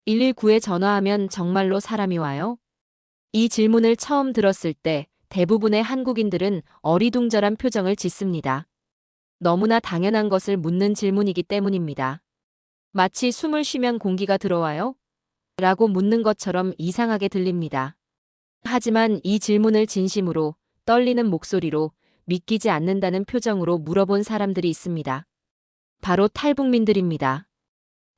119에 전화하면 정말로 사람이 와요? 이 질문을 처음 들었을 때 대부분의 한국인들은 어리둥절한 표정을 짓습니다. 너무나 당연한 것을 묻는 질문이기 때문입니다. 마치 숨을 쉬면 공기가 들어와요? 라고 묻는 것처럼 이상하게 들립니다. 하지만 이 질문을 진심으로, 떨리는 목소리로, 믿기지 않는다는 표정으로 물어본 사람들이 있습니다. 바로 탈북민들입니다.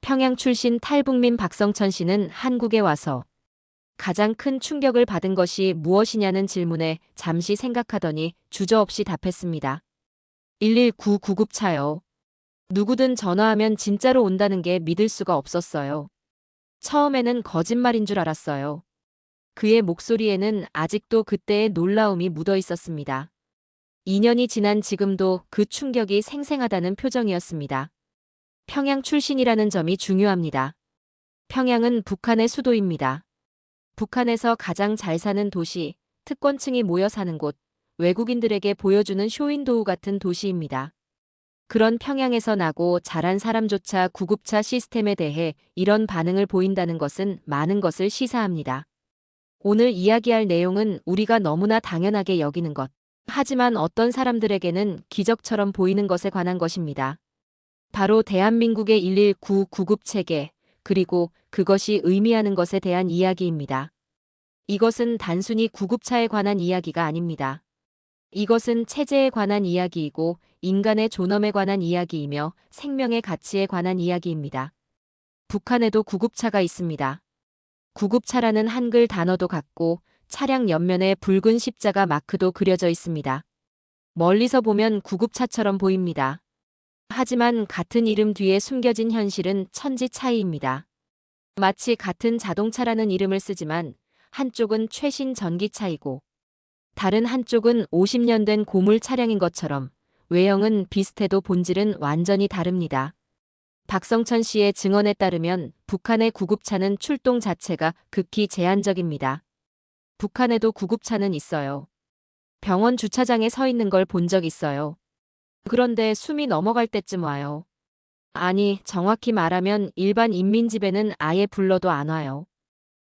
평양 출신 탈북민 박성천 씨는 한국에 와서 가장 큰 충격을 받은 것이 무엇이냐는 질문에 잠시 생각하더니 주저없이 답했습니다. 119 구급차요. 누구든 전화하면 진짜로 온다는 게 믿을 수가 없었어요. 처음에는 거짓말인 줄 알았어요. 그의 목소리에는 아직도 그때의 놀라움이 묻어 있었습니다. 2년이 지난 지금도 그 충격이 생생하다는 표정이었습니다. 평양 출신이라는 점이 중요합니다. 평양은 북한의 수도입니다. 북한에서 가장 잘 사는 도시, 특권층이 모여 사는 곳, 외국인들에게 보여주는 쇼윈도우 같은 도시입니다. 그런 평양에서 나고 자란 사람조차 구급차 시스템에 대해 이런 반응을 보인다는 것은 많은 것을 시사합니다. 오늘 이야기할 내용은 우리가 너무나 당연하게 여기는 것, 하지만 어떤 사람들에게는 기적처럼 보이는 것에 관한 것입니다. 바로 대한민국의 119 구급체계, 그리고 그것이 의미하는 것에 대한 이야기입니다. 이것은 단순히 구급차에 관한 이야기가 아닙니다. 이것은 체제에 관한 이야기이고 인간의 존엄에 관한 이야기이며 생명의 가치에 관한 이야기입니다. 북한에도 구급차가 있습니다. 구급차라는 한글 단어도 같고 차량 옆면에 붉은 십자가 마크도 그려져 있습니다. 멀리서 보면 구급차처럼 보입니다. 하지만 같은 이름 뒤에 숨겨진 현실은 천지 차이입니다. 마치 같은 자동차라는 이름을 쓰지만 한쪽은 최신 전기차이고 다른 한쪽은 50년 된 고물 차량인 것처럼 외형은 비슷해도 본질은 완전히 다릅니다. 박성천 씨의 증언에 따르면 북한의 구급차는 출동 자체가 극히 제한적입니다. 북한에도 구급차는 있어요. 병원 주차장에 서 있는 걸 본 적 있어요. 그런데 숨이 넘어갈 때쯤 와요. 아니, 정확히 말하면 일반 인민집에는 아예 불러도 안 와요.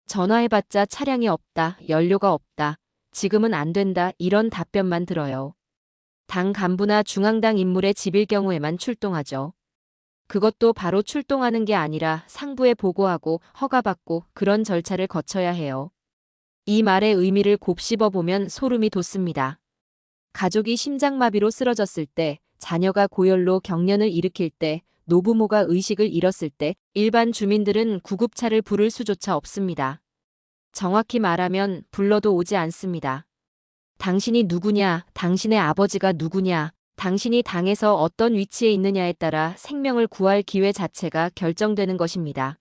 전화해봤자 차량이 없다, 연료가 없다, 지금은 안 된다 이런 답변만 들어요. 당 간부나 중앙당 인물의 집일 경우에만 출동하죠. 그것도 바로 출동하는 게 아니라 상부에 보고하고 허가받고 그런 절차를 거쳐야 해요. 이 말의 의미를 곱씹어 보면 소름이 돋습니다. 가족이 심장마비로 쓰러졌을 때, 자녀가 고열로 경련을 일으킬 때, 노부모가 의식을 잃었을 때 일반 주민들은 구급차를 부를 수조차 없습니다. 정확히 말하면 불러도 오지 않습니다. 당신이 누구냐, 당신의 아버지가 누구냐, 당신이 당에서 어떤 위치에 있느냐에 따라 생명을 구할 기회 자체가 결정되는 것입니다.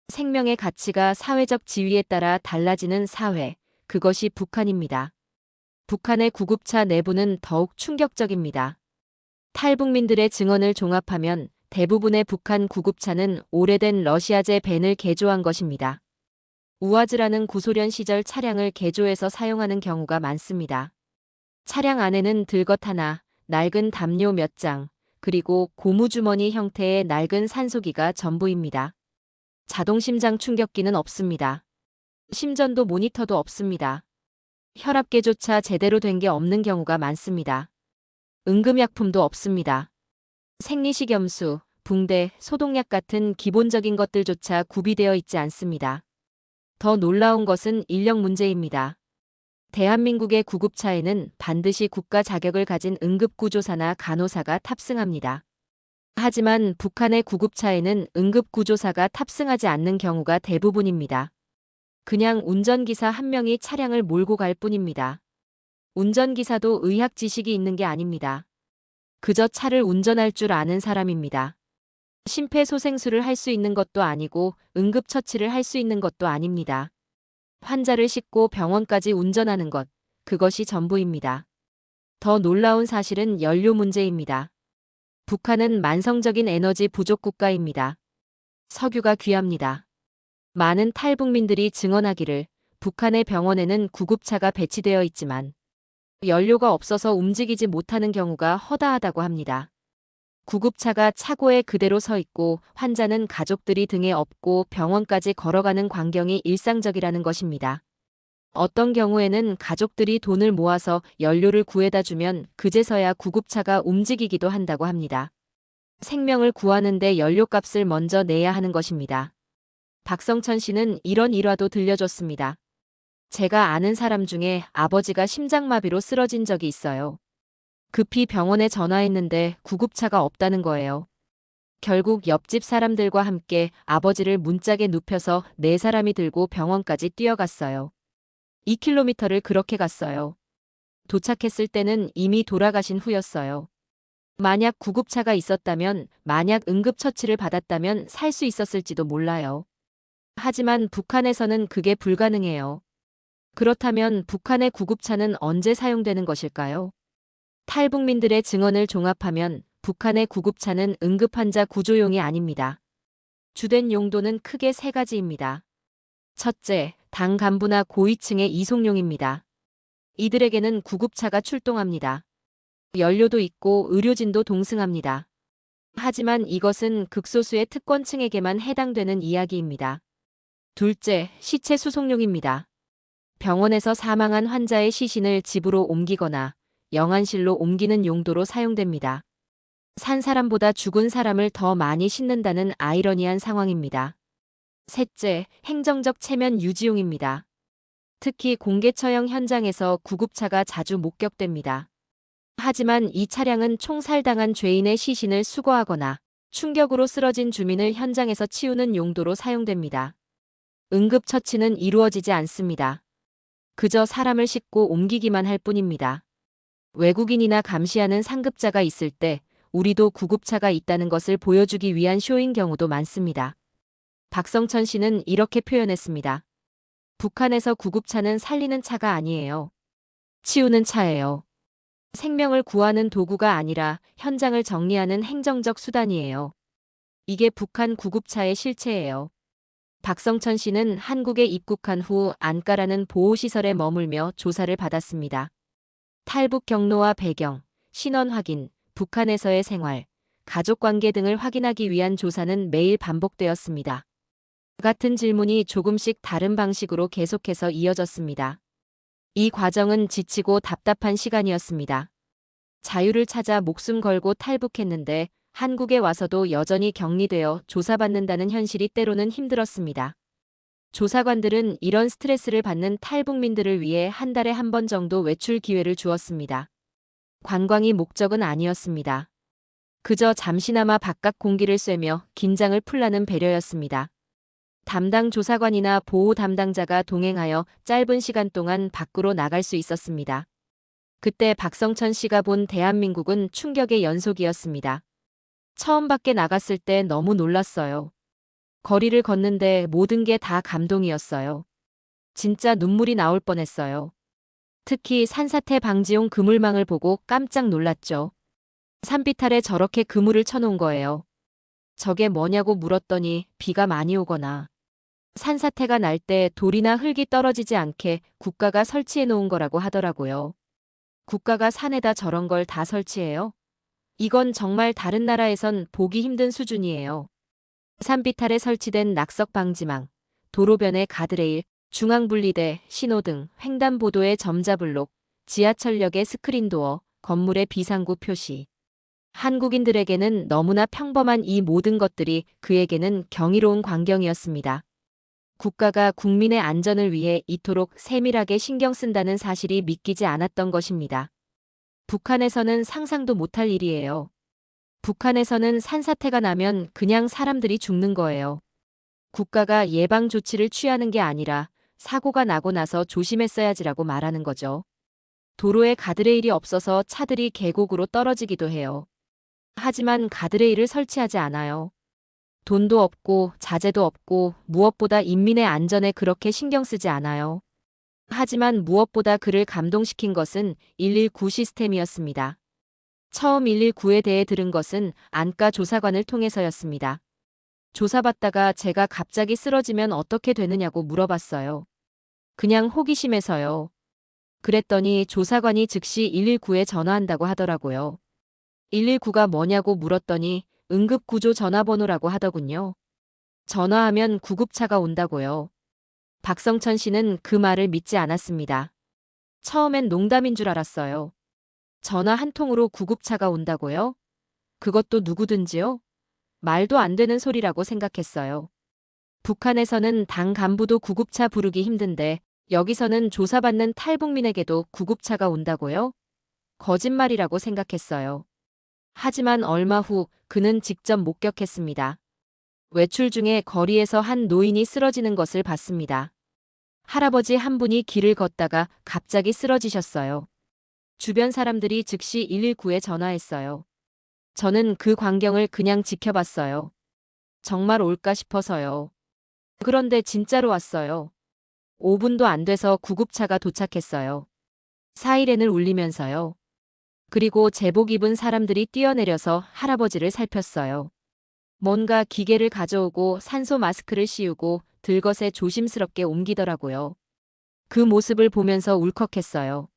생명의 가치가 사회적 지위에 따라 달라지는 사회, 그것이 북한입니다. 북한의 구급차 내부는 더욱 충격적입니다. 탈북민들의 증언을 종합하면 대부분의 북한 구급차는 오래된 러시아제 벤을 개조한 것입니다. 우아즈라는 구소련 시절 차량을 개조해서 사용하는 경우가 많습니다. 차량 안에는 들것 하나, 낡은 담요 몇 장, 그리고 고무주머니 형태의 낡은 산소기가 전부입니다. 자동심장 충격기는 없습니다. 심전도 모니터도 없습니다. 혈압계조차 제대로 된 게 없는 경우가 많습니다. 응급약품도 없습니다. 생리식염수, 붕대, 소독약 같은 기본적인 것들조차 구비되어 있지 않습니다. 더 놀라운 것은 인력 문제입니다. 대한민국의 구급차에는 반드시 국가 자격을 가진 응급구조사나 간호사가 탑승합니다. 하지만 북한의 구급차에는 응급구조사가 탑승하지 않는 경우가 대부분입니다. 그냥 운전기사 한 명이 차량을 몰고 갈 뿐입니다. 운전기사도 의학 지식이 있는 게 아닙니다. 그저 차를 운전할 줄 아는 사람입니다. 심폐소생술을 할 수 있는 것도 아니고 응급처치를 할 수 있는 것도 아닙니다. 환자를 싣고 병원까지 운전하는 것, 그것이 전부입니다. 더 놀라운 사실은 연료 문제입니다. 북한은 만성적인 에너지 부족 국가입니다. 석유가 귀합니다. 많은 탈북민들이 증언하기를 북한의 병원에는 구급차가 배치되어 있지만 연료가 없어서 움직이지 못하는 경우가 허다하다고 합니다. 구급차가 차고에 그대로 서 있고 환자는 가족들이 등에 업고 병원까지 걸어가는 광경이 일상적이라는 것입니다. 어떤 경우에는 가족들이 돈을 모아서 연료를 구해다 주면 그제서야 구급차가 움직이기도 한다고 합니다. 생명을 구하는데 연료값을 먼저 내야 하는 것입니다. 박성천 씨는 이런 일화도 들려줬습니다. 제가 아는 사람 중에 아버지가 심장마비로 쓰러진 적이 있어요. 급히 병원에 전화했는데 구급차가 없다는 거예요. 결국 옆집 사람들과 함께 아버지를 문짝에 눕혀서 네 사람이 들고 병원까지 뛰어갔어요. 2km를 그렇게 갔어요. 도착했을 때는 이미 돌아가신 후였어요. 만약 구급차가 있었다면, 만약 응급처치를 받았다면 살 수 있었을지도 몰라요. 하지만 북한에서는 그게 불가능해요. 그렇다면 북한의 구급차는 언제 사용되는 것일까요? 탈북민들의 증언을 종합하면 북한의 구급차는 응급환자 구조용이 아닙니다. 주된 용도는 크게 세 가지입니다. 첫째, 당 간부나 고위층의 이송용입니다. 이들에게는 구급차가 출동합니다. 연료도 있고 의료진도 동승합니다. 하지만 이것은 극소수의 특권층에게만 해당되는 이야기입니다. 둘째, 시체 수송용입니다. 병원에서 사망한 환자의 시신을 집으로 옮기거나 영안실로 옮기는 용도로 사용됩니다. 산 사람보다 죽은 사람을 더 많이 싣는다는 아이러니한 상황입니다. 셋째, 행정적 체면 유지용입니다. 특히 공개 처형 현장에서 구급차가 자주 목격됩니다. 하지만 이 차량은 총살당한 죄인의 시신을 수거하거나 충격으로 쓰러진 주민을 현장에서 치우는 용도로 사용됩니다. 응급처치는 이루어지지 않습니다. 그저 사람을 싣고 옮기기만 할 뿐입니다. 외국인이나 감시하는 상급자가 있을 때 우리도 구급차가 있다는 것을 보여주기 위한 쇼인 경우도 많습니다. 박성천 씨는 이렇게 표현했습니다. 북한에서 구급차는 살리는 차가 아니에요. 치우는 차예요. 생명을 구하는 도구가 아니라 현장을 정리하는 행정적 수단이에요. 이게 북한 구급차의 실체예요. 박성천 씨는 한국에 입국한 후 안까라는 보호시설에 머물며 조사를 받았습니다. 탈북 경로와 배경, 신원 확인, 북한에서의 생활, 가족관계 등을 확인하기 위한 조사는 매일 반복되었습니다. 같은 질문이 조금씩 다른 방식으로 계속해서 이어졌습니다. 이 과정은 지치고 답답한 시간이었습니다. 자유를 찾아 목숨 걸고 탈북했는데 한국에 와서도 여전히 격리되어 조사받는다는 현실이 때로는 힘들었습니다. 조사관들은 이런 스트레스를 받는 탈북민들을 위해 한 달에 한 번 정도 외출 기회를 주었습니다. 관광이 목적은 아니었습니다. 그저 잠시나마 바깥 공기를 쐬며 긴장을 풀라는 배려였습니다. 담당 조사관이나 보호 담당자가 동행하여 짧은 시간 동안 밖으로 나갈 수 있었습니다. 그때 박성천 씨가 본 대한민국은 충격의 연속이었습니다. 처음 밖에 나갔을 때 너무 놀랐어요. 거리를 걷는데 모든 게 다 감동이었어요. 진짜 눈물이 나올 뻔했어요. 특히 산사태 방지용 그물망을 보고 깜짝 놀랐죠. 산비탈에 저렇게 그물을 쳐놓은 거예요. 저게 뭐냐고 물었더니 비가 많이 오거나 산사태가 날 때 돌이나 흙이 떨어지지 않게 국가가 설치해 놓은 거라고 하더라고요. 국가가 산에다 저런 걸 다 설치해요? 이건 정말 다른 나라에선 보기 힘든 수준이에요. 산비탈에 설치된 낙석 방지망, 도로변의 가드레일, 중앙분리대, 신호등, 횡단보도의 점자블록, 지하철역의 스크린도어, 건물의 비상구 표시. 한국인들에게는 너무나 평범한 이 모든 것들이 그에게는 경이로운 광경이었습니다. 국가가 국민의 안전을 위해 이토록 세밀하게 신경 쓴다는 사실이 믿기지 않았던 것입니다. 북한에서는 상상도 못할 일이에요. 북한에서는 산사태가 나면 그냥 사람들이 죽는 거예요. 국가가 예방 조치를 취하는 게 아니라 사고가 나고 나서 조심했어야지라고 말하는 거죠. 도로에 가드레일이 없어서 차들이 계곡으로 떨어지기도 해요. 하지만 가드레일을 설치하지 않아요. 돈도 없고 자재도 없고 무엇보다 인민의 안전에 그렇게 신경 쓰지 않아요. 하지만 무엇보다 그를 감동시킨 것은 119 시스템이었습니다. 처음 119에 대해 들은 것은 안과 조사관을 통해서였습니다. 조사받다가 제가 갑자기 쓰러지면 어떻게 되느냐고 물어봤어요. 그냥 호기심에서요. 그랬더니 조사관이 즉시 119에 전화한다고 하더라고요. 119가 뭐냐고 물었더니 응급구조 전화번호라고 하더군요. 전화하면 구급차가 온다고요. 박성천 씨는 그 말을 믿지 않았습니다. 처음엔 농담인 줄 알았어요. 전화 한 통으로 구급차가 온다고요? 그것도 누구든지요? 말도 안 되는 소리라고 생각했어요. 북한에서는 당 간부도 구급차 부르기 힘든데 여기서는 조사받는 탈북민에게도 구급차가 온다고요? 거짓말이라고 생각했어요. 하지만 얼마 후 그는 직접 목격했습니다. 외출 중에 거리에서 한 노인이 쓰러지는 것을 봤습니다. 할아버지 한 분이 길을 걷다가 갑자기 쓰러지셨어요. 주변 사람들이 즉시 119에 전화했어요. 저는 그 광경을 그냥 지켜봤어요. 정말 올까 싶어서요. 그런데 진짜로 왔어요. 5분도 안 돼서 구급차가 도착했어요. 사이렌을 울리면서요. 그리고 제복 입은 사람들이 뛰어내려서 할아버지를 살폈어요. 뭔가 기계를 가져오고 산소 마스크를 씌우고 들것에 조심스럽게 옮기더라고요. 그 모습을 보면서 울컥했어요.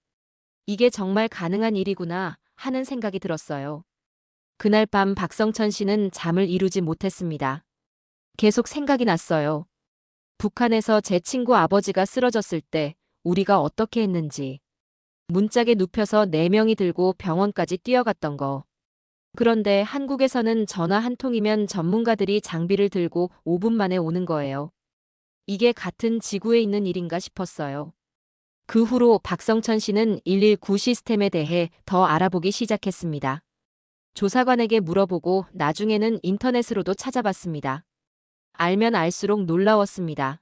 이게 정말 가능한 일이구나 하는 생각이 들었어요. 그날 밤 박성천 씨는 잠을 이루지 못했습니다. 계속 생각이 났어요. 북한에서 제 친구 아버지가 쓰러졌을 때 우리가 어떻게 했는지. 문짝에 눕혀서 4명이 들고 병원까지 뛰어갔던 거. 그런데 한국에서는 전화 한 통이면 전문가들이 장비를 들고 5분 만에 오는 거예요. 이게 같은 지구에 있는 일인가 싶었어요. 그 후로 박성천 씨는 119 시스템에 대해 더 알아보기 시작했습니다. 조사관에게 물어보고 나중에는 인터넷으로도 찾아봤습니다. 알면 알수록 놀라웠습니다.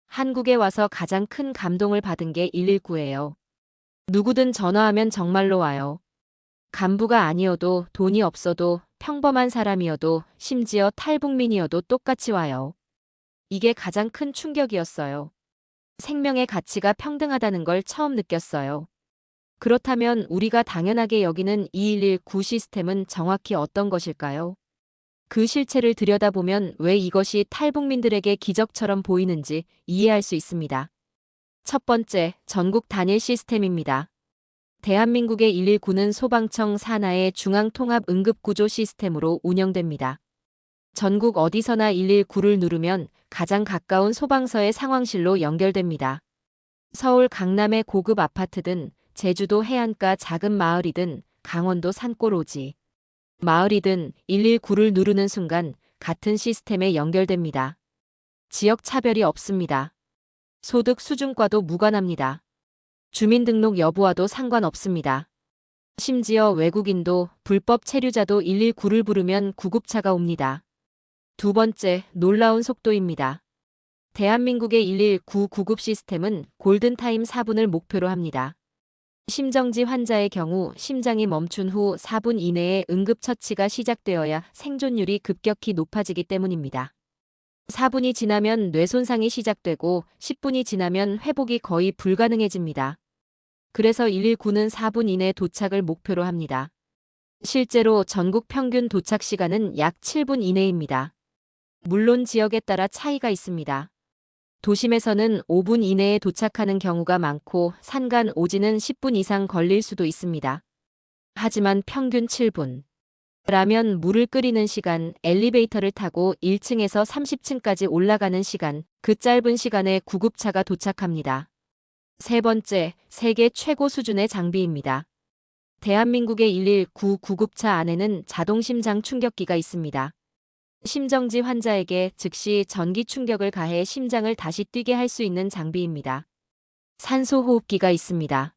한국에 와서 가장 큰 감동을 받은 게 119예요. 누구든 전화하면 정말로 와요. 간부가 아니어도 돈이 없어도 평범한 사람이어도 심지어 탈북민이어도 똑같이 와요. 이게 가장 큰 충격이었어요. 생명의 가치가 평등하다는 걸 처음 느꼈어요. 그렇다면 우리가 당연하게 여기는 2119 시스템은 정확히 어떤 것일까요? 그 실체를 들여다보면 왜 이것이 탈북민들에게 기적처럼 보이는지 이해할 수 있습니다. 첫 번째, 전국 단일 시스템입니다. 대한민국의 119는 소방청 산하의 중앙통합응급구조 시스템으로 운영됩니다. 전국 어디서나 119를 누르면 가장 가까운 소방서의 상황실로 연결됩니다. 서울 강남의 고급 아파트든 제주도 해안가 작은 마을이든 강원도 산골 오지. 마을이든 119를 누르는 순간 같은 시스템에 연결됩니다. 지역 차별이 없습니다. 소득 수준과도 무관합니다. 주민등록 여부와도 상관없습니다. 심지어 외국인도 불법 체류자도 119를 부르면 구급차가 옵니다. 두 번째, 놀라운 속도입니다. 대한민국의 119 구급 시스템은 골든타임 4분을 목표로 합니다. 심정지 환자의 경우 심장이 멈춘 후 4분 이내에 응급처치가 시작되어야 생존율이 급격히 높아지기 때문입니다. 4분이 지나면 뇌손상이 시작되고 10분이 지나면 회복이 거의 불가능해집니다. 그래서 119는 4분 이내 도착을 목표로 합니다. 실제로 전국 평균 도착 시간은 약 7분 이내입니다. 물론 지역에 따라 차이가 있습니다. 도심에서는 5분 이내에 도착하는 경우가 많고 산간 오지는 10분 이상 걸릴 수도 있습니다. 하지만 평균 7분. 라면 물을 끓이는 시간, 엘리베이터를 타고 1층에서 30층까지 올라가는 시간, 그 짧은 시간에 구급차가 도착합니다. 세 번째, 세계 최고 수준의 장비입니다. 대한민국의 119 구급차 안에는 자동심장 충격기가 있습니다. 심정지 환자에게 즉시 전기 충격을 가해 심장을 다시 뛰게 할 수 있는 장비입니다. 산소 호흡기가 있습니다.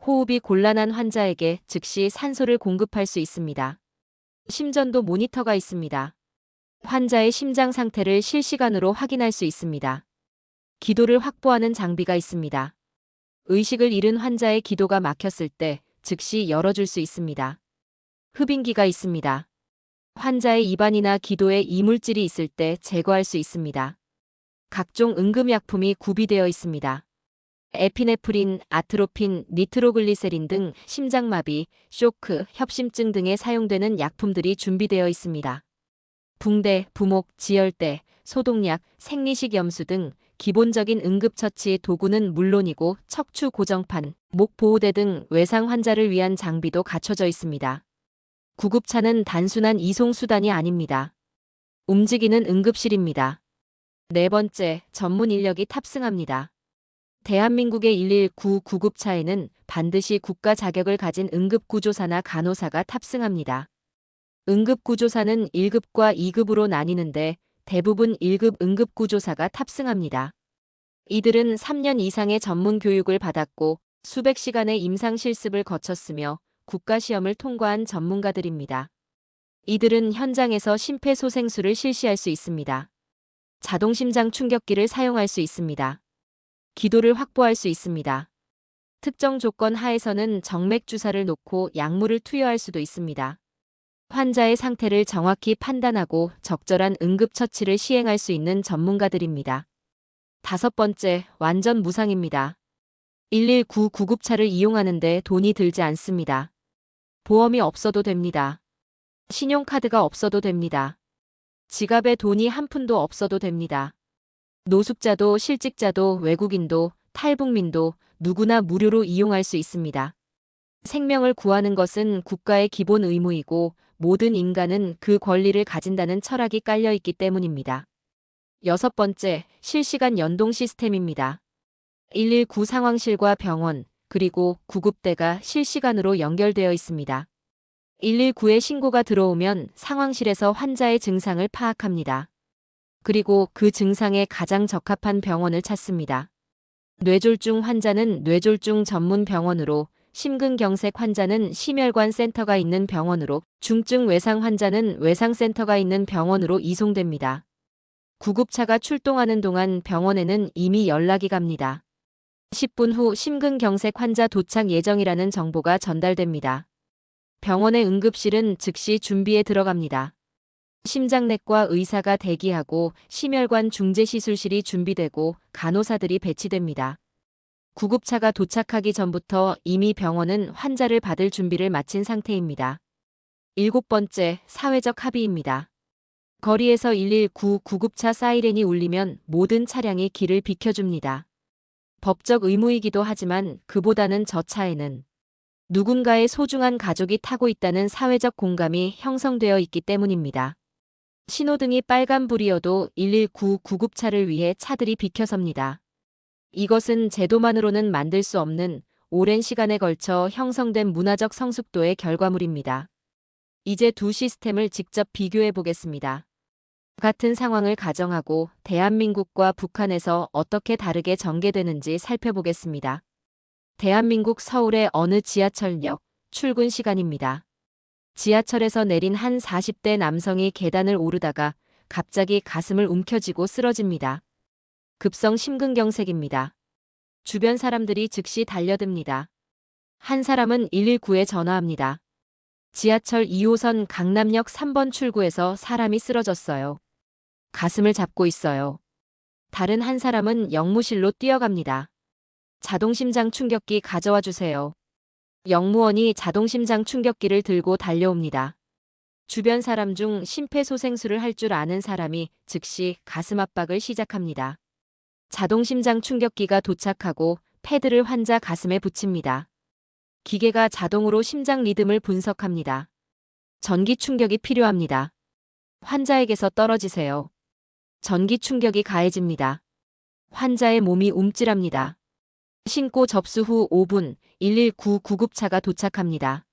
호흡이 곤란한 환자에게 즉시 산소를 공급할 수 있습니다. 심전도 모니터가 있습니다. 환자의 심장 상태를 실시간으로 확인할 수 있습니다. 기도를 확보하는 장비가 있습니다. 의식을 잃은 환자의 기도가 막혔을 때 즉시 열어줄 수 있습니다. 흡인기가 있습니다. 환자의 입안이나 기도에 이물질이 있을 때 제거할 수 있습니다. 각종 응급약품이 구비되어 있습니다. 에피네프린, 아트로핀, 니트로글리세린 등 심장마비, 쇼크, 협심증 등에 사용되는 약품들이 준비되어 있습니다. 붕대, 부목, 지혈대, 소독약, 생리식 염수 등 기본적인 응급처치 도구는 물론이고 척추 고정판, 목 보호대 등 외상 환자를 위한 장비도 갖춰져 있습니다. 구급차는 단순한 이송수단이 아닙니다. 움직이는 응급실입니다. 네 번째, 전문 인력이 탑승합니다. 대한민국의 119 구급차에는 반드시 국가 자격을 가진 응급구조사나 간호사가 탑승합니다. 응급구조사는 1급과 2급으로 나뉘는데 대부분 1급 응급구조사가 탑승합니다. 이들은 3년 이상의 전문 교육을 받았고 수백 시간의 임상 실습을 거쳤으며 국가시험을 통과한 전문가들입니다. 이들은 현장에서 심폐소생술을 실시할 수 있습니다. 자동심장 충격기를 사용할 수 있습니다. 기도를 확보할 수 있습니다. 특정 조건 하에서는 정맥 주사를 놓고 약물을 투여할 수도 있습니다. 환자의 상태를 정확히 판단하고 적절한 응급처치를 시행할 수 있는 전문가들입니다. 다섯 번째, 완전 무상입니다. 119 구급차를 이용하는데 돈이 들지 않습니다. 보험이 없어도 됩니다. 신용카드가 없어도 됩니다. 지갑에 돈이 한 푼도 없어도 됩니다. 노숙자도 실직자도 외국인도 탈북민도 누구나 무료로 이용할 수 있습니다. 생명을 구하는 것은 국가의 기본 의무이고 모든 인간은 그 권리를 가진다는 철학이 깔려 있기 때문입니다. 여섯 번째, 실시간 연동 시스템입니다. 119 상황실과 병원, 그리고 구급대가 실시간으로 연결되어 있습니다. 119에 신고가 들어오면 상황실에서 환자의 증상을 파악합니다. 그리고 그 증상에 가장 적합한 병원을 찾습니다. 뇌졸중 환자는 뇌졸중 전문 병원으로, 심근경색 환자는 심혈관 센터가 있는 병원으로, 중증 외상 환자는 외상센터가 있는 병원으로 이송됩니다. 구급차가 출동하는 동안 병원에는 이미 연락이 갑니다. 10분 후 심근경색 환자 도착 예정이라는 정보가 전달됩니다. 병원의 응급실은 즉시 준비에 들어갑니다. 심장내과 의사가 대기하고 심혈관 중재시술실이 준비되고 간호사들이 배치됩니다. 구급차가 도착하기 전부터 이미 병원은 환자를 받을 준비를 마친 상태입니다. 일곱 번째, 사회적 합의입니다. 거리에서 119 구급차 사이렌이 울리면 모든 차량이 길을 비켜줍니다. 법적 의무이기도 하지만 그보다는 저 차에는 누군가의 소중한 가족이 타고 있다는 사회적 공감이 형성되어 있기 때문입니다. 신호등이 빨간불이어도 119 구급차를 위해 차들이 비켜섭니다. 이것은 제도만으로는 만들 수 없는 오랜 시간에 걸쳐 형성된 문화적 성숙도의 결과물입니다. 이제 두 시스템을 직접 비교해 보겠습니다. 같은 상황을 가정하고 대한민국과 북한에서 어떻게 다르게 전개되는지 살펴보겠습니다. 대한민국 서울의 어느 지하철역 출근 시간입니다. 지하철에서 내린 한 40대 남성이 계단을 오르다가 갑자기 가슴을 움켜쥐고 쓰러집니다. 급성 심근경색입니다. 주변 사람들이 즉시 달려듭니다. 한 사람은 119에 전화합니다. 지하철 2호선 강남역 3번 출구에서 사람이 쓰러졌어요. 가슴을 잡고 있어요. 다른 한 사람은 역무실로 뛰어갑니다. 자동심장 충격기 가져와 주세요. 역무원이 자동심장 충격기를 들고 달려옵니다. 주변 사람 중 심폐소생술을 할 줄 아는 사람이 즉시 가슴 압박을 시작합니다. 자동심장 충격기가 도착하고 패드를 환자 가슴에 붙입니다. 기계가 자동으로 심장 리듬을 분석합니다. 전기 충격이 필요합니다. 환자에게서 떨어지세요. 전기 충격이 가해집니다. 환자의 몸이 움찔합니다. 신고 접수 후 5분 119 구급차가 도착합니다.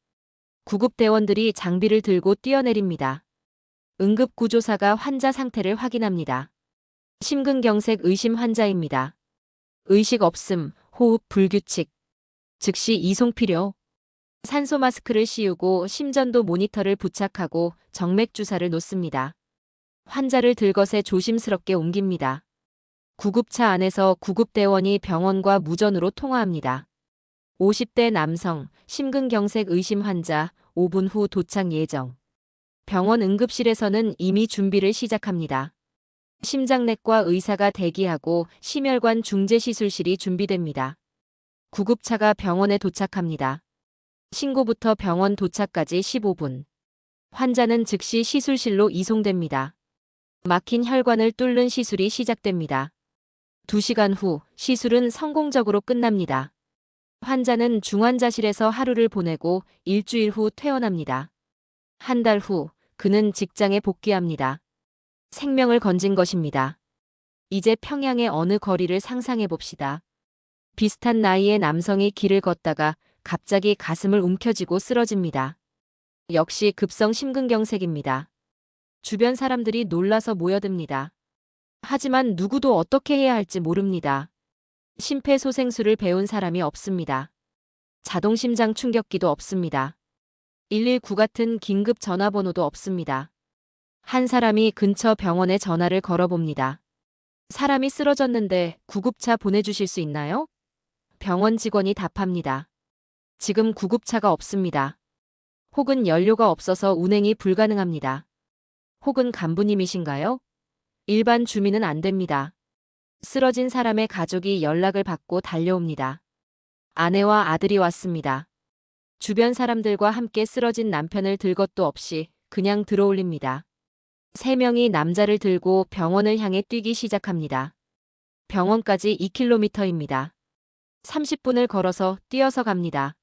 구급대원들이 장비를 들고 뛰어내립니다. 응급구조사가 환자 상태를 확인합니다. 심근경색 의심 환자입니다. 의식 없음, 호흡 불규칙. 즉시 이송 필요. 산소 마스크를 씌우고 심전도 모니터를 부착하고 정맥 주사를 놓습니다. 환자를 들것에 조심스럽게 옮깁니다. 구급차 안에서 구급대원이 병원과 무전으로 통화합니다. 50대 남성, 심근경색 의심 환자, 5분 후 도착 예정. 병원 응급실에서는 이미 준비를 시작합니다. 심장내과 의사가 대기하고 심혈관 중재시술실이 준비됩니다. 구급차가 병원에 도착합니다. 신고부터 병원 도착까지 15분. 환자는 즉시 시술실로 이송됩니다. 막힌 혈관을 뚫는 시술이 시작됩니다. 2시간 후 시술은 성공적으로 끝납니다. 환자는 중환자실에서 하루를 보내고 일주일 후 퇴원합니다. 한 달 후, 그는 직장에 복귀합니다. 생명을 건진 것입니다. 이제 평양의 어느 거리를 상상해 봅시다. 비슷한 나이의 남성이 길을 걷다가 갑자기 가슴을 움켜쥐고 쓰러집니다. 역시 급성 심근경색입니다. 주변 사람들이 놀라서 모여듭니다. 하지만 누구도 어떻게 해야 할지 모릅니다. 심폐소생술을 배운 사람이 없습니다. 자동심장 충격기도 없습니다. 119 같은 긴급 전화번호도 없습니다. 한 사람이 근처 병원에 전화를 걸어봅니다. 사람이 쓰러졌는데 구급차 보내주실 수 있나요? 병원 직원이 답합니다. 지금 구급차가 없습니다. 혹은 연료가 없어서 운행이 불가능합니다. 혹은 간부님이신가요? 일반 주민은 안 됩니다. 쓰러진 사람의 가족이 연락을 받고 달려옵니다. 아내와 아들이 왔습니다. 주변 사람들과 함께 쓰러진 남편을 들 것도 없이 그냥 들어올립니다. 3명이 남자를 들고 병원을 향해 뛰기 시작합니다. 병원까지 2km입니다. 30분을 걸어서 뛰어서 갑니다.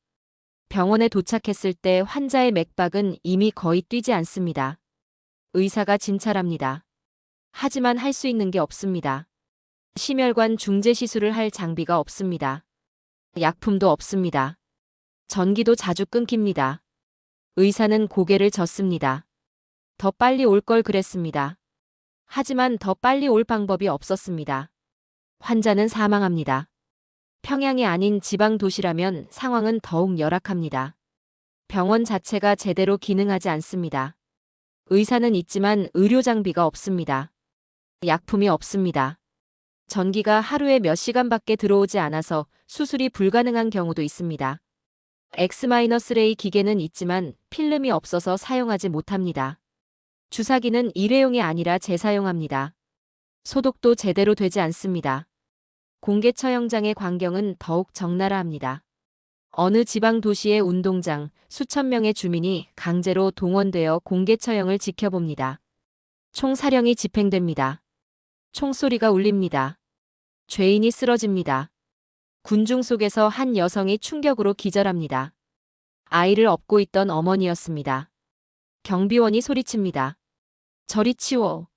병원에 도착했을 때 환자의 맥박은 이미 거의 뛰지 않습니다. 의사가 진찰합니다. 하지만 할 수 있는 게 없습니다. 심혈관 중재 시술을 할 장비가 없습니다. 약품도 없습니다. 전기도 자주 끊깁니다. 의사는 고개를 젓습니다. 더 빨리 올 걸 그랬습니다. 하지만 더 빨리 올 방법이 없었습니다. 환자는 사망합니다. 평양이 아닌 지방 도시라면 상황은 더욱 열악합니다. 병원 자체가 제대로 기능하지 않습니다. 의사는 있지만 의료 장비가 없습니다. 약품이 없습니다. 전기가 하루에 몇 시간밖에 들어오지 않아서 수술이 불가능한 경우도 있습니다. X-레이 기계는 있지만 필름이 없어서 사용하지 못합니다. 주사기는 일회용이 아니라 재사용합니다. 소독도 제대로 되지 않습니다. 공개 처형장의 광경은 더욱 적나라합니다. 어느 지방 도시의 운동장, 수천 명의 주민이 강제로 동원되어 공개 처형을 지켜봅니다. 총사령이 집행됩니다. 총소리가 울립니다. 죄인이 쓰러집니다. 군중 속에서 한 여성이 충격으로 기절합니다. 아이를 업고 있던 어머니였습니다. 경비원이 소리칩니다. 저리 치워.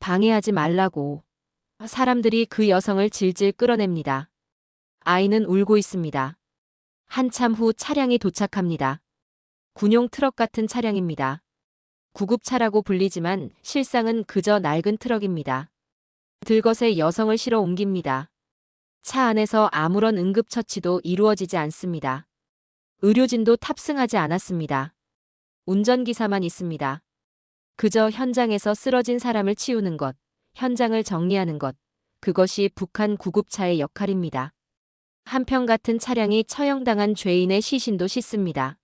방해하지 말라고. 사람들이 그 여성을 질질 끌어냅니다. 아이는 울고 있습니다. 한참 후 차량이 도착합니다. 군용 트럭 같은 차량입니다. 구급차라고 불리지만 실상은 그저 낡은 트럭입니다. 들것에 여성을 실어 옮깁니다. 차 안에서 아무런 응급처치도 이루어지지 않습니다. 의료진도 탑승하지 않았습니다. 운전기사만 있습니다. 그저 현장에서 쓰러진 사람을 치우는 것, 현장을 정리하는 것, 그것이 북한 구급차의 역할입니다. 한편 같은 차량이 처형당한 죄인의 시신도 싣습니다.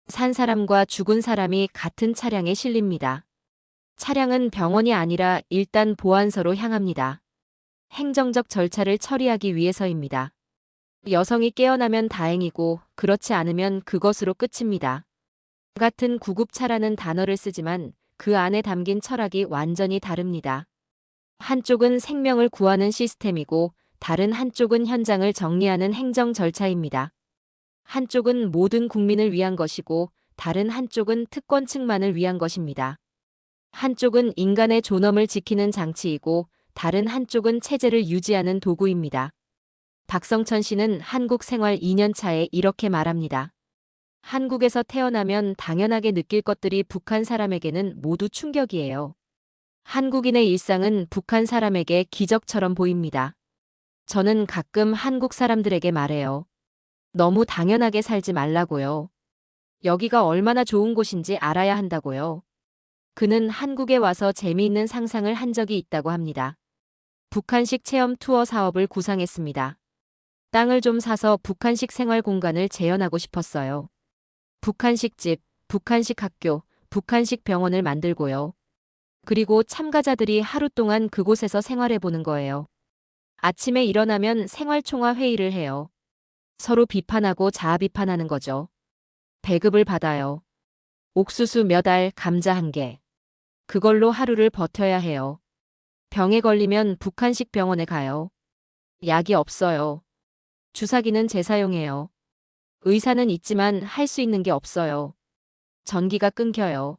산 사람과 죽은 사람이 같은 차량에 실립니다. 차량은 병원이 아니라 일단 보안소로 향합니다. 행정적 절차를 처리하기 위해서입니다. 여성이 깨어나면 다행이고 그렇지 않으면 그것으로 끝입니다. 같은 구급차라는 단어를 쓰지만 그 안에 담긴 철학이 완전히 다릅니다. 한쪽은 생명을 구하는 시스템이고 다른 한쪽은 현장을 정리하는 행정 절차입니다. 한쪽은 모든 국민을 위한 것이고 다른 한쪽은 특권층만을 위한 것입니다. 한쪽은 인간의 존엄을 지키는 장치이고 다른 한쪽은 체제를 유지하는 도구입니다. 박성천 씨는 한국 생활 2년 차에 이렇게 말합니다. 한국에서 태어나면 당연하게 느낄 것들이 북한 사람에게는 모두 충격이에요. 한국인의 일상은 북한 사람에게 기적처럼 보입니다. 저는 가끔 한국 사람들에게 말해요. 너무 당연하게 살지 말라고요. 여기가 얼마나 좋은 곳인지 알아야 한다고요. 그는 한국에 와서 재미있는 상상을 한 적이 있다고 합니다. 북한식 체험 투어 사업을 구상했습니다. 땅을 좀 사서 북한식 생활 공간을 재현하고 싶었어요. 북한식 집, 북한식 학교, 북한식 병원을 만들고요. 그리고 참가자들이 하루 동안 그곳에서 생활해보는 거예요. 아침에 일어나면 생활총화 회의를 해요. 서로 비판하고 자아 비판하는 거죠. 배급을 받아요. 옥수수 몇 알, 감자 1개. 그걸로 하루를 버텨야 해요. 병에 걸리면 북한식 병원에 가요. 약이 없어요. 주사기는 재사용해요. 의사는 있지만 할 수 있는 게 없어요. 전기가 끊겨요.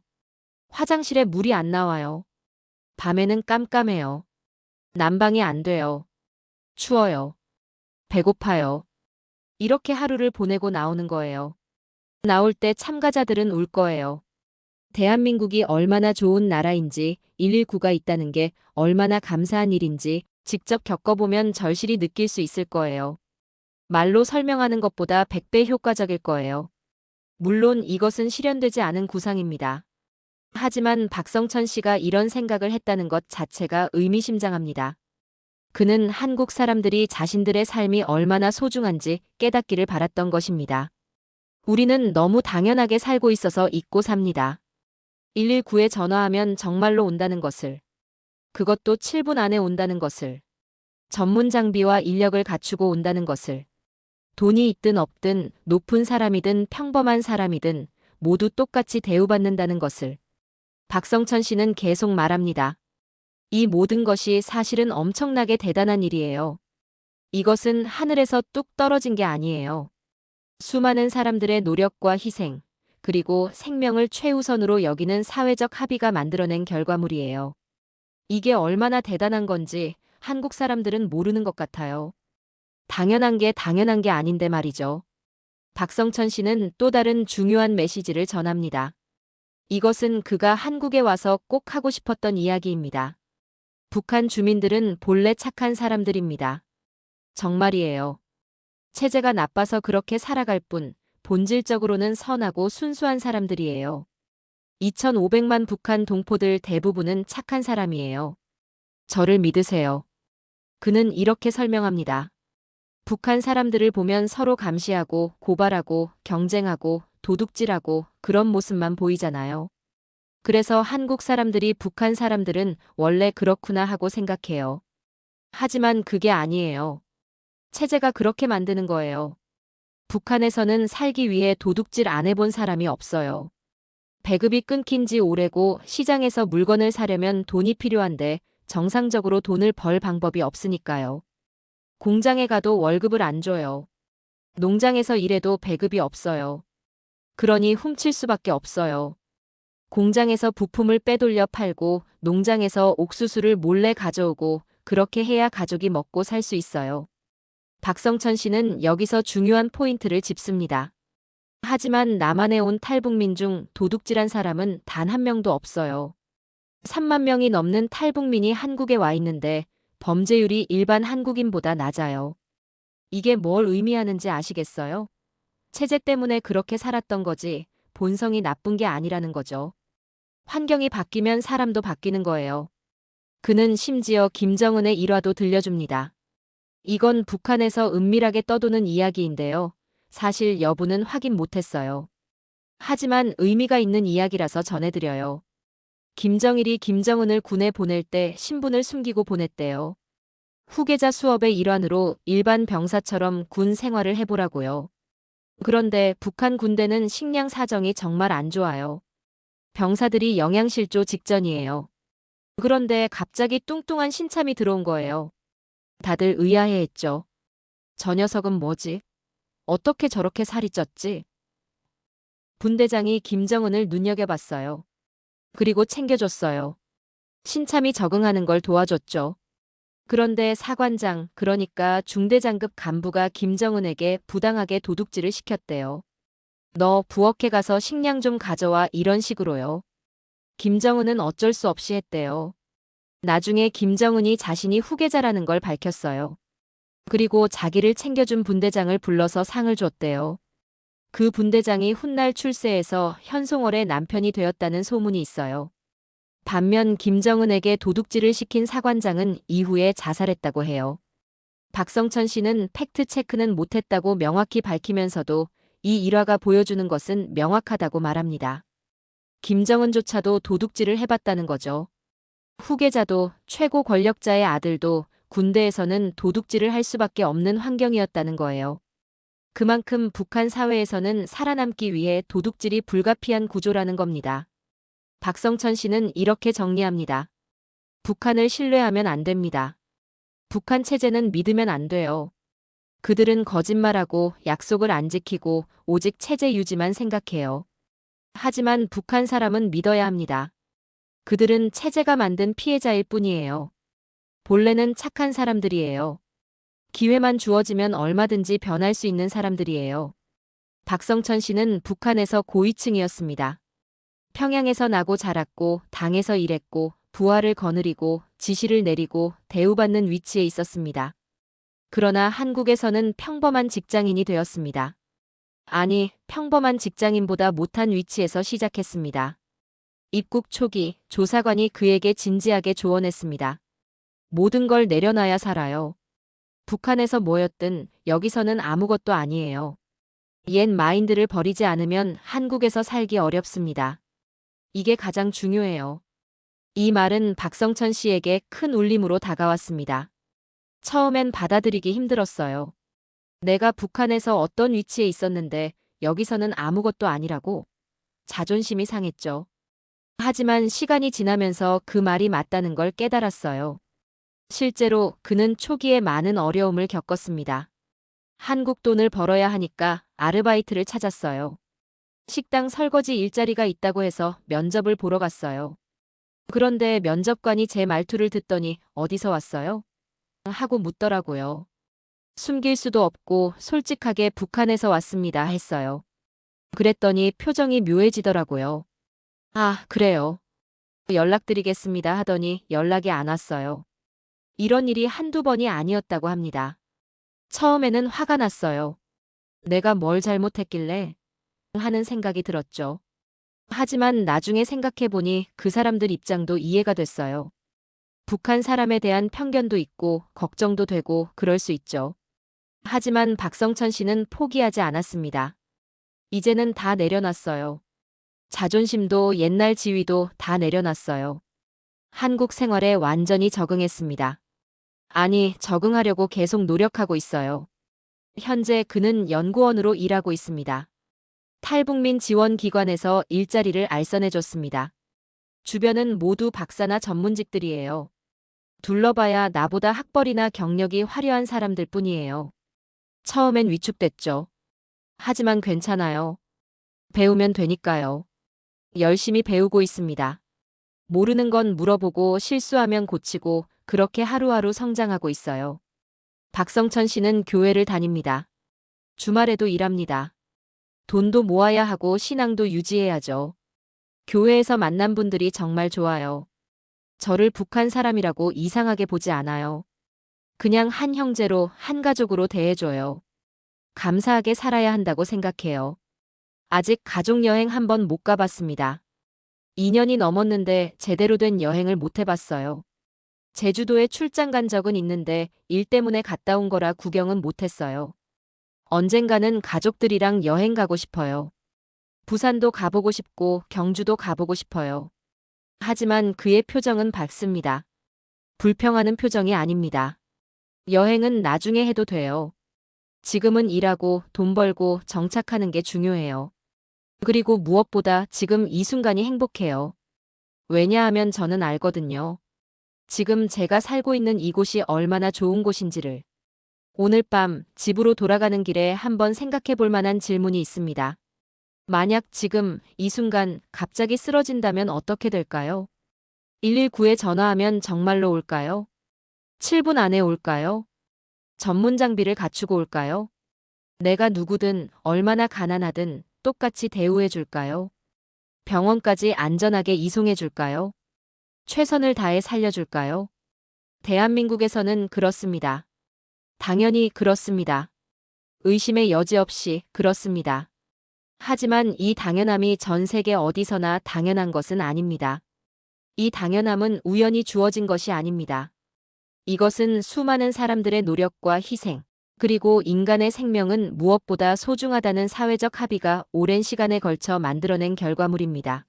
화장실에 물이 안 나와요. 밤에는 깜깜해요. 난방이 안 돼요. 추워요. 배고파요. 이렇게 하루를 보내고 나오는 거예요. 나올 때 참가자들은 울 거예요. 대한민국이 얼마나 좋은 나라인지, 119가 있다는 게 얼마나 감사한 일인지 직접 겪어보면 절실히 느낄 수 있을 거예요. 말로 설명하는 것보다 100배 효과적일 거예요. 물론 이것은 실현되지 않은 구상입니다. 하지만 박성천 씨가 이런 생각을 했다는 것 자체가 의미심장합니다. 그는 한국 사람들이 자신들의 삶이 얼마나 소중한지 깨닫기를 바랐던 것입니다. 우리는 너무 당연하게 살고 있어서 잊고 삽니다. 119에 전화하면 정말로 온다는 것을, 그것도 7분 안에 온다는 것을, 전문 장비와 인력을 갖추고 온다는 것을, 돈이 있든 없든 높은 사람이든 평범한 사람이든 모두 똑같이 대우받는다는 것을. 박성천 씨는 계속 말합니다. 이 모든 것이 사실은 엄청나게 대단한 일이에요. 이것은 하늘에서 뚝 떨어진 게 아니에요. 수많은 사람들의 노력과 희생, 그리고 생명을 최우선으로 여기는 사회적 합의가 만들어낸 결과물이에요. 이게 얼마나 대단한 건지 한국 사람들은 모르는 것 같아요. 당연한 게 아닌데 말이죠. 박성천 씨는 또 다른 중요한 메시지를 전합니다. 이것은 그가 한국에 와서 꼭 하고 싶었던 이야기입니다. 북한 주민들은 본래 착한 사람들입니다. 정말이에요. 체제가 나빠서 그렇게 살아갈 뿐, 본질적으로는 선하고 순수한 사람들이에요. 2,500만 북한 동포들 대부분은 착한 사람이에요. 저를 믿으세요. 그는 이렇게 설명합니다. 북한 사람들을 보면 서로 감시하고 고발하고 경쟁하고 도둑질하고 그런 모습만 보이잖아요. 그래서 한국 사람들이 북한 사람들은 원래 그렇구나 하고 생각해요. 하지만 그게 아니에요. 체제가 그렇게 만드는 거예요. 북한에서는 살기 위해 도둑질 안 해본 사람이 없어요. 배급이 끊긴 지 오래고 시장에서 물건을 사려면 돈이 필요한데 정상적으로 돈을 벌 방법이 없으니까요. 공장에 가도 월급을 안 줘요. 농장에서 일해도 배급이 없어요. 그러니 훔칠 수밖에 없어요. 공장에서 부품을 빼돌려 팔고 농장에서 옥수수를 몰래 가져오고 그렇게 해야 가족이 먹고 살 수 있어요. 박성천 씨는 여기서 중요한 포인트를 짚습니다. 하지만 남한에 온 탈북민 중 도둑질한 사람은 단 한 명도 없어요. 3만 명이 넘는 탈북민이 한국에 와 있는데 범죄율이 일반 한국인보다 낮아요. 이게 뭘 의미하는지 아시겠어요? 체제 때문에 그렇게 살았던 거지 본성이 나쁜 게 아니라는 거죠. 환경이 바뀌면 사람도 바뀌는 거예요. 그는 심지어 김정은의 일화도 들려줍니다. 이건 북한에서 은밀하게 떠도는 이야기인데요. 사실 여부는 확인 못했어요. 하지만 의미가 있는 이야기라서 전해드려요. 김정일이 김정은을 군에 보낼 때 신분을 숨기고 보냈대요. 후계자 수업의 일환으로 일반 병사처럼 군 생활을 해보라고요. 그런데 북한 군대는 식량 사정이 정말 안 좋아요. 병사들이 영양실조 직전이에요. 그런데 갑자기 뚱뚱한 신참이 들어온 거예요. 다들 의아해했죠. 저 녀석은 뭐지? 어떻게 저렇게 살이 쪘지? 분대장이 김정은을 눈여겨봤어요. 그리고 챙겨줬어요. 신참이 적응하는 걸 도와줬죠. 그런데 사관장, 그러니까 중대장급 간부가 김정은에게 부당하게 도둑질을 시켰대요. 너 부엌에 가서 식량 좀 가져와 이런 식으로요. 김정은은 어쩔 수 없이 했대요. 나중에 김정은이 자신이 후계자라는 걸 밝혔어요. 그리고 자기를 챙겨준 분대장을 불러서 상을 줬대요. 그 분대장이 훗날 출세해서 현송월의 남편이 되었다는 소문이 있어요. 반면 김정은에게 도둑질을 시킨 사관장은 이후에 자살했다고 해요. 박성천 씨는 팩트 체크는 못했다고 명확히 밝히면서도 이 일화가 보여주는 것은 명확하다고 말합니다. 김정은조차도 도둑질을 해봤다는 거죠. 후계자도 최고 권력자의 아들도 군대에서는 도둑질을 할 수밖에 없는 환경이었다는 거예요. 그만큼 북한 사회에서는 살아남기 위해 도둑질이 불가피한 구조라는 겁니다. 박성천 씨는 이렇게 정리합니다. 북한을 신뢰하면 안 됩니다. 북한 체제는 믿으면 안 돼요. 그들은 거짓말하고 약속을 안 지키고 오직 체제 유지만 생각해요. 하지만 북한 사람은 믿어야 합니다. 그들은 체제가 만든 피해자일 뿐이에요. 본래는 착한 사람들이에요. 기회만 주어지면 얼마든지 변할 수 있는 사람들이에요. 박성천 씨는 북한에서 고위층이었습니다. 평양에서 나고 자랐고 당에서 일했고 부하를 거느리고 지시를 내리고 대우받는 위치에 있었습니다. 그러나 한국에서는 평범한 직장인이 되었습니다. 아니, 평범한 직장인보다 못한 위치에서 시작했습니다. 입국 초기 조사관이 그에게 진지하게 조언했습니다. 모든 걸 내려놔야 살아요. 북한에서 뭐였든 여기서는 아무것도 아니에요. 옛 마인드를 버리지 않으면 한국에서 살기 어렵습니다. 이게 가장 중요해요. 이 말은 박성천 씨에게 큰 울림으로 다가왔습니다. 처음엔 받아들이기 힘들었어요. 내가 북한에서 어떤 위치에 있었는데 여기서는 아무것도 아니라고? 자존심이 상했죠. 하지만 시간이 지나면서 그 말이 맞다는 걸 깨달았어요. 실제로 그는 초기에 많은 어려움을 겪었습니다. 한국 돈을 벌어야 하니까 아르바이트를 찾았어요. 식당 설거지 일자리가 있다고 해서 면접을 보러 갔어요. 그런데 면접관이 제 말투를 듣더니 어디서 왔어요? 하고 묻더라고요. 숨길 수도 없고 솔직하게 북한에서 왔습니다 했어요. 그랬더니 표정이 묘해지더라고요. 아, 그래요. 연락드리겠습니다 하더니 연락이 안 왔어요. 이런 일이 한두 번이 아니었다고 합니다. 처음에는 화가 났어요. 내가 뭘 잘못했길래 하는 생각이 들었죠. 하지만 나중에 생각해보니 그 사람들 입장도 이해가 됐어요. 북한 사람에 대한 편견도 있고 걱정도 되고 그럴 수 있죠. 하지만 박성천 씨는 포기하지 않았습니다. 이제는 다 내려놨어요. 자존심도 옛날 지위도 다 내려놨어요. 한국 생활에 완전히 적응했습니다. 아니, 적응하려고 계속 노력하고 있어요. 현재 그는 연구원으로 일하고 있습니다. 탈북민 지원기관에서 일자리를 알선해줬습니다. 주변은 모두 박사나 전문직들이에요. 둘러봐야 나보다 학벌이나 경력이 화려한 사람들 뿐이에요. 처음엔 위축됐죠. 하지만 괜찮아요. 배우면 되니까요. 열심히 배우고 있습니다. 모르는 건 물어보고 실수하면 고치고 그렇게 하루하루 성장하고 있어요. 박성천 씨는 교회를 다닙니다. 주말에도 일합니다. 돈도 모아야 하고 신앙도 유지해야죠. 교회에서 만난 분들이 정말 좋아요. 저를 북한 사람이라고 이상하게 보지 않아요. 그냥 한 형제로 한 가족으로 대해줘요. 감사하게 살아야 한다고 생각해요. 아직 가족여행 한 번 못 가봤습니다. 2년이 넘었는데 제대로 된 여행을 못 해봤어요. 제주도에 출장 간 적은 있는데 일 때문에 갔다 온 거라 구경은 못 했어요. 언젠가는 가족들이랑 여행 가고 싶어요. 부산도 가보고 싶고 경주도 가보고 싶어요. 하지만 그의 표정은 밝습니다. 불평하는 표정이 아닙니다. 여행은 나중에 해도 돼요. 지금은 일하고 돈 벌고 정착하는 게 중요해요. 그리고 무엇보다 지금 이 순간이 행복해요. 왜냐하면 저는 알거든요. 지금 제가 살고 있는 이곳이 얼마나 좋은 곳인지를. 오늘 밤 집으로 돌아가는 길에 한번 생각해 볼 만한 질문이 있습니다. 만약 지금 이 순간 갑자기 쓰러진다면 어떻게 될까요? 119에 전화하면 정말로 올까요? 7분 안에 올까요? 전문 장비를 갖추고 올까요? 내가 누구든 얼마나 가난하든 똑같이 대우해 줄까요? 병원까지 안전하게 이송해 줄까요? 최선을 다해 살려줄까요? 대한민국에서는 그렇습니다. 당연히 그렇습니다. 의심의 여지 없이 그렇습니다. 하지만 이 당연함이 전 세계 어디서나 당연한 것은 아닙니다. 이 당연함은 우연히 주어진 것이 아닙니다. 이것은 수많은 사람들의 노력과 희생, 그리고 인간의 생명은 무엇보다 소중하다는 사회적 합의가 오랜 시간에 걸쳐 만들어낸 결과물입니다.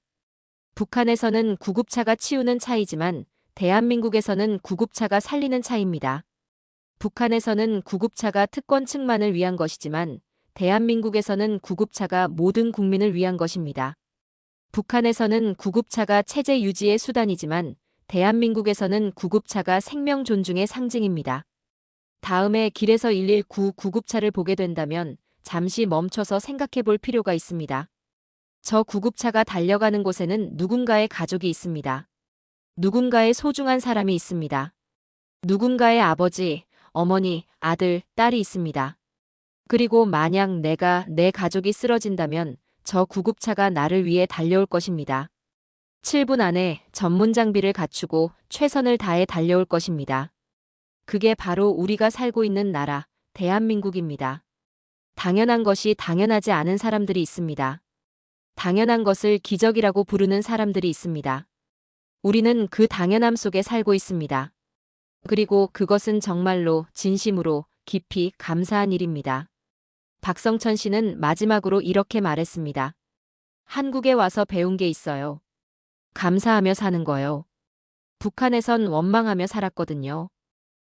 북한에서는 구급차가 치우는 차이지만 대한민국에서는 구급차가 살리는 차이입니다. 북한에서는 구급차가 특권층만을 위한 것이지만 대한민국에서는 구급차가 모든 국민을 위한 것입니다. 북한에서는 구급차가 체제 유지의 수단이지만 대한민국에서는 구급차가 생명 존중의 상징입니다. 다음에 길에서 119 구급차를 보게 된다면 잠시 멈춰서 생각해 볼 필요가 있습니다. 저 구급차가 달려가는 곳에는 누군가의 가족이 있습니다. 누군가의 소중한 사람이 있습니다. 누군가의 아버지, 어머니, 아들, 딸이 있습니다. 그리고 만약 내 가족이 쓰러진다면 저 구급차가 나를 위해 달려올 것입니다. 7분 안에 전문 장비를 갖추고 최선을 다해 달려올 것입니다. 그게 바로 우리가 살고 있는 나라, 대한민국입니다. 당연한 것이 당연하지 않은 사람들이 있습니다. 당연한 것을 기적이라고 부르는 사람들이 있습니다. 우리는 그 당연함 속에 살고 있습니다. 그리고 그것은 정말로 진심으로 깊이 감사한 일입니다. 박성천 씨는 마지막으로 이렇게 말했습니다. 한국에 와서 배운 게 있어요. 감사하며 사는 거요. 북한에선 원망하며 살았거든요.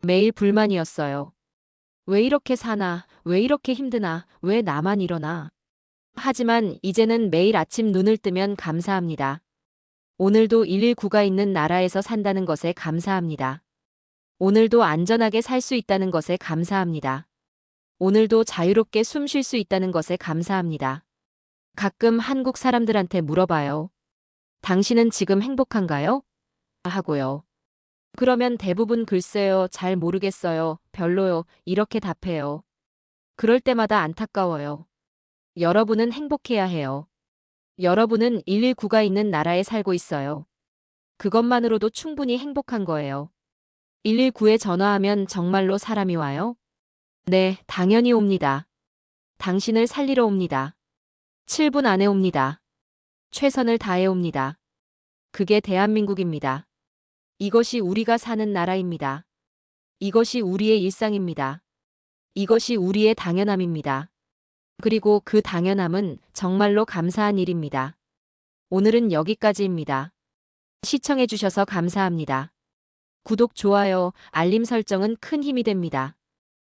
매일 불만이었어요. 왜 이렇게 사나, 왜 이렇게 힘드나, 왜 나만 이러나. 하지만 이제는 매일 아침 눈을 뜨면 감사합니다. 오늘도 119가 있는 나라에서 산다는 것에 감사합니다. 오늘도 안전하게 살 수 있다는 것에 감사합니다. 오늘도 자유롭게 숨 쉴 수 있다는 것에 감사합니다. 가끔 한국 사람들한테 물어봐요. 당신은 지금 행복한가요? 하고요. 그러면 대부분 글쎄요, 잘 모르겠어요, 별로요, 이렇게 답해요. 그럴 때마다 안타까워요. 여러분은 행복해야 해요. 여러분은 119가 있는 나라에 살고 있어요. 그것만으로도 충분히 행복한 거예요. 119에 전화하면 정말로 사람이 와요? 네, 당연히 옵니다. 당신을 살리러 옵니다. 7분 안에 옵니다. 최선을 다해 옵니다. 그게 대한민국입니다. 이것이 우리가 사는 나라입니다. 이것이 우리의 일상입니다. 이것이 우리의 당연함입니다. 그리고 그 당연함은 정말로 감사한 일입니다. 오늘은 여기까지입니다. 시청해주셔서 감사합니다. 구독, 좋아요, 알림 설정은 큰 힘이 됩니다.